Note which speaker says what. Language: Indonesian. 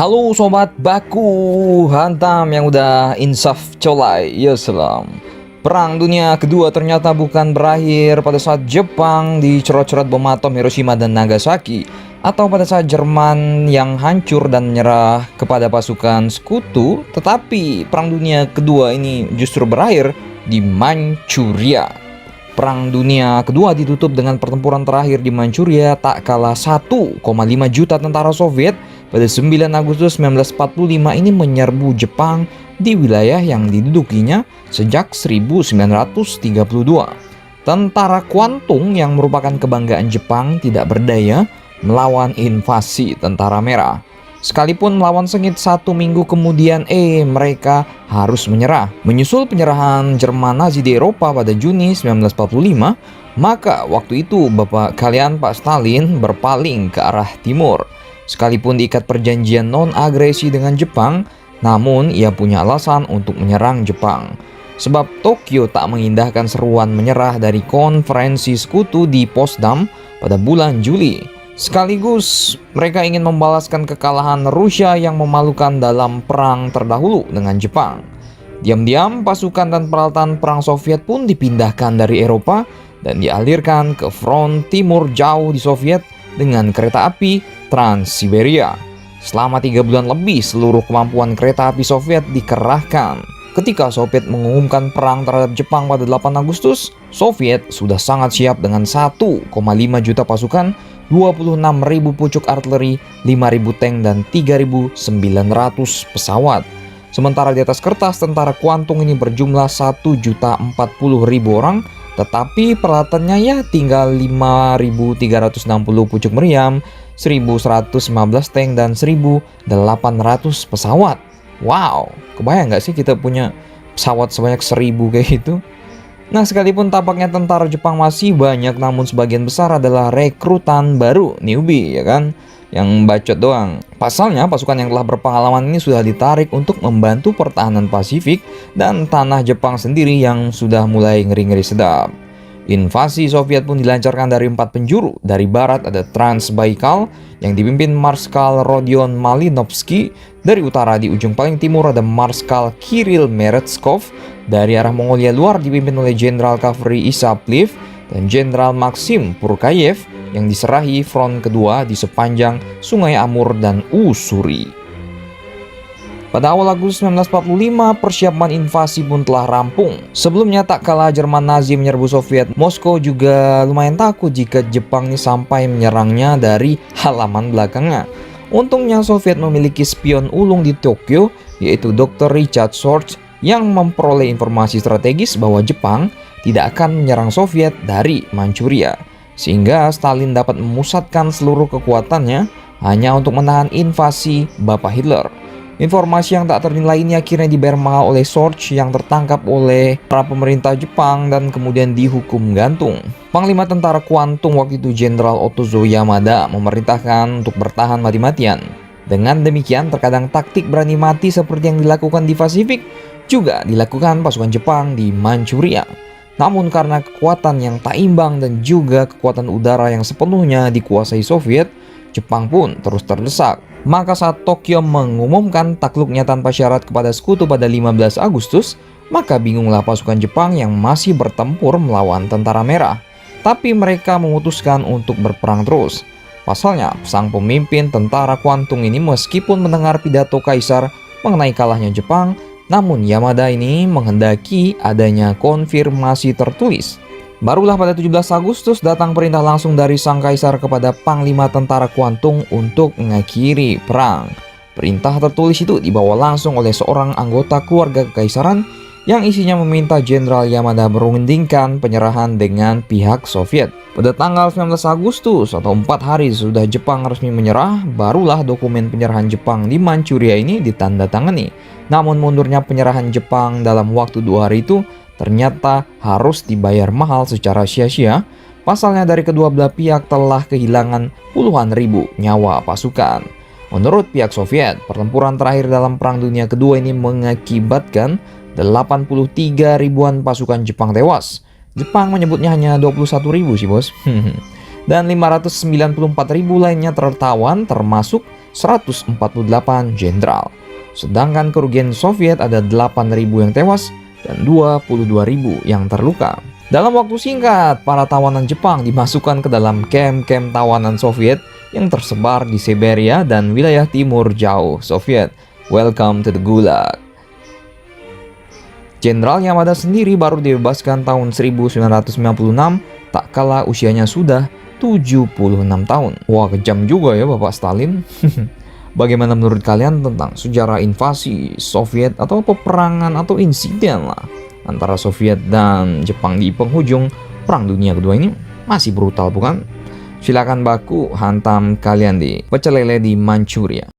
Speaker 1: Halo sobat baku, hantam yang udah insaf colai, ya salam. Perang Dunia Kedua ternyata bukan berakhir pada saat Jepang dicorot-corot bom atom Hiroshima dan Nagasaki, atau pada saat Jerman yang hancur dan menyerah kepada pasukan sekutu, tetapi Perang Dunia Kedua ini justru berakhir di Manchuria. Perang Dunia Kedua ditutup dengan pertempuran terakhir di Manchuria tak kalah 1,5 juta tentara Soviet pada 9 Agustus 1945 ini menyerbu Jepang di wilayah yang didudukinya sejak 1932. Tentara Kwantung yang merupakan kebanggaan Jepang tidak berdaya melawan invasi tentara merah. Sekalipun melawan sengit 1 minggu kemudian, mereka harus menyerah. Menyusul penyerahan Jerman Nazi di Eropa pada Juni 1945, maka waktu itu Bapak kalian Pak Stalin berpaling ke arah timur. Sekalipun diikat perjanjian non-agresi dengan Jepang, namun ia punya alasan untuk menyerang Jepang. Sebab Tokyo tak mengindahkan seruan menyerah dari konferensi sekutu di Potsdam pada bulan Juli. Sekaligus mereka ingin membalaskan kekalahan Rusia yang memalukan dalam perang terdahulu dengan Jepang. Diam-diam pasukan dan peralatan perang Soviet pun dipindahkan dari Eropa dan dialirkan ke front timur jauh di Soviet dengan kereta api Trans-Siberia. Selama 3 bulan lebih seluruh kemampuan kereta api Soviet dikerahkan. Ketika Soviet mengumumkan perang terhadap Jepang pada 8 Agustus, Soviet sudah sangat siap dengan 1,5 juta pasukan, 26.000 pucuk artileri, 5.000 tank, dan 3.900 pesawat. Sementara di atas kertas tentara Kwantung ini berjumlah 1.040.000 orang, tetapi peralatannya ya tinggal 5.360 pucuk meriam, 1.115 tank, dan 1.800 pesawat. Wow, kebayang nggak sih kita punya pesawat sebanyak 1.000 kayak gitu? Nah, sekalipun tampaknya tentara Jepang masih banyak, namun sebagian besar adalah rekrutan baru, newbie ya kan, yang bacot doang. Pasalnya, pasukan yang telah berpengalaman ini sudah ditarik untuk membantu pertahanan Pasifik dan tanah Jepang sendiri yang sudah mulai ngeri-ngeri sedap. Invasi Soviet pun dilancarkan dari 4 penjuru. Dari barat ada Trans-Baikal yang dipimpin Marskal Rodion Malinovsky. Dari utara di ujung paling timur ada Marskal Kirill Meretskov. Dari arah Mongolia luar dipimpin oleh Jenderal Kavri Isapliv dan Jenderal Maxim Purkayev yang diserahi front kedua di sepanjang Sungai Amur dan Ussuri. Pada awal Agustus 1945, persiapan invasi pun telah rampung. Sebelumnya tak kalah Jerman Nazi menyerbu Soviet, Moskow juga lumayan takut jika Jepang ini sampai menyerangnya dari halaman belakangnya. Untungnya Soviet memiliki spion ulung di Tokyo, yaitu Dr. Richard Short, yang memperoleh informasi strategis bahwa Jepang tidak akan menyerang Soviet dari Manchuria. Sehingga Stalin dapat memusatkan seluruh kekuatannya hanya untuk menahan invasi Bapak Hitler. Informasi yang tak ternilai ini akhirnya dibayar mahal oleh Sorge yang tertangkap oleh para pemerintah Jepang dan kemudian dihukum gantung. Panglima tentara Kwantung waktu itu Jenderal Otozo Yamada memerintahkan untuk bertahan mati-matian. Dengan demikian terkadang taktik berani mati seperti yang dilakukan di Pasifik juga dilakukan pasukan Jepang di Manchuria. Namun karena kekuatan yang tak imbang dan juga kekuatan udara yang sepenuhnya dikuasai Soviet, Jepang pun terus terdesak. Maka saat Tokyo mengumumkan takluknya tanpa syarat kepada sekutu pada 15 Agustus, maka bingunglah pasukan Jepang yang masih bertempur melawan tentara merah. Tapi mereka memutuskan untuk berperang terus. Pasalnya, sang pemimpin tentara Kwantung ini meskipun mendengar pidato Kaisar mengenai kalahnya Jepang, namun Yamada ini menghendaki adanya konfirmasi tertulis. Barulah pada 17 Agustus datang perintah langsung dari sang kaisar kepada panglima tentara Kwantung untuk mengakhiri perang. Perintah tertulis itu dibawa langsung oleh seorang anggota keluarga kekaisaran yang isinya meminta Jenderal Yamada merundingkan penyerahan dengan pihak Soviet. Pada tanggal 19 Agustus atau 4 hari sesudah Jepang resmi menyerah, barulah dokumen penyerahan Jepang di Manchuria ini ditandatangani. Namun mundurnya penyerahan Jepang dalam waktu 2 hari itu ternyata harus dibayar mahal secara sia-sia. Pasalnya dari kedua belah pihak telah kehilangan puluhan ribu nyawa pasukan. Menurut pihak Soviet, pertempuran terakhir dalam Perang Dunia Kedua ini mengakibatkan 83 ribuan pasukan Jepang tewas. Jepang menyebutnya hanya 21 ribu sih bos. Dan 594 ribu lainnya tertawan, termasuk 148 jenderal. Sedangkan kerugian Soviet ada 8.000 yang tewas dan 22.000 yang terluka. Dalam waktu singkat, para tawanan Jepang dimasukkan ke dalam kamp-kamp tawanan Soviet yang tersebar di Siberia dan wilayah timur jauh Soviet. Welcome to the Gulag. Jenderal Yamada sendiri baru dibebaskan tahun 1996, tak kalah usianya sudah 76 tahun. Wah, kejam juga ya Bapak Stalin. Bagaimana menurut kalian tentang sejarah invasi Soviet atau peperangan atau insiden lah antara Soviet dan Jepang di penghujung Perang Dunia Kedua ini? Masih brutal bukan? Silakan baku hantam kalian di pecel lele di Manchuria.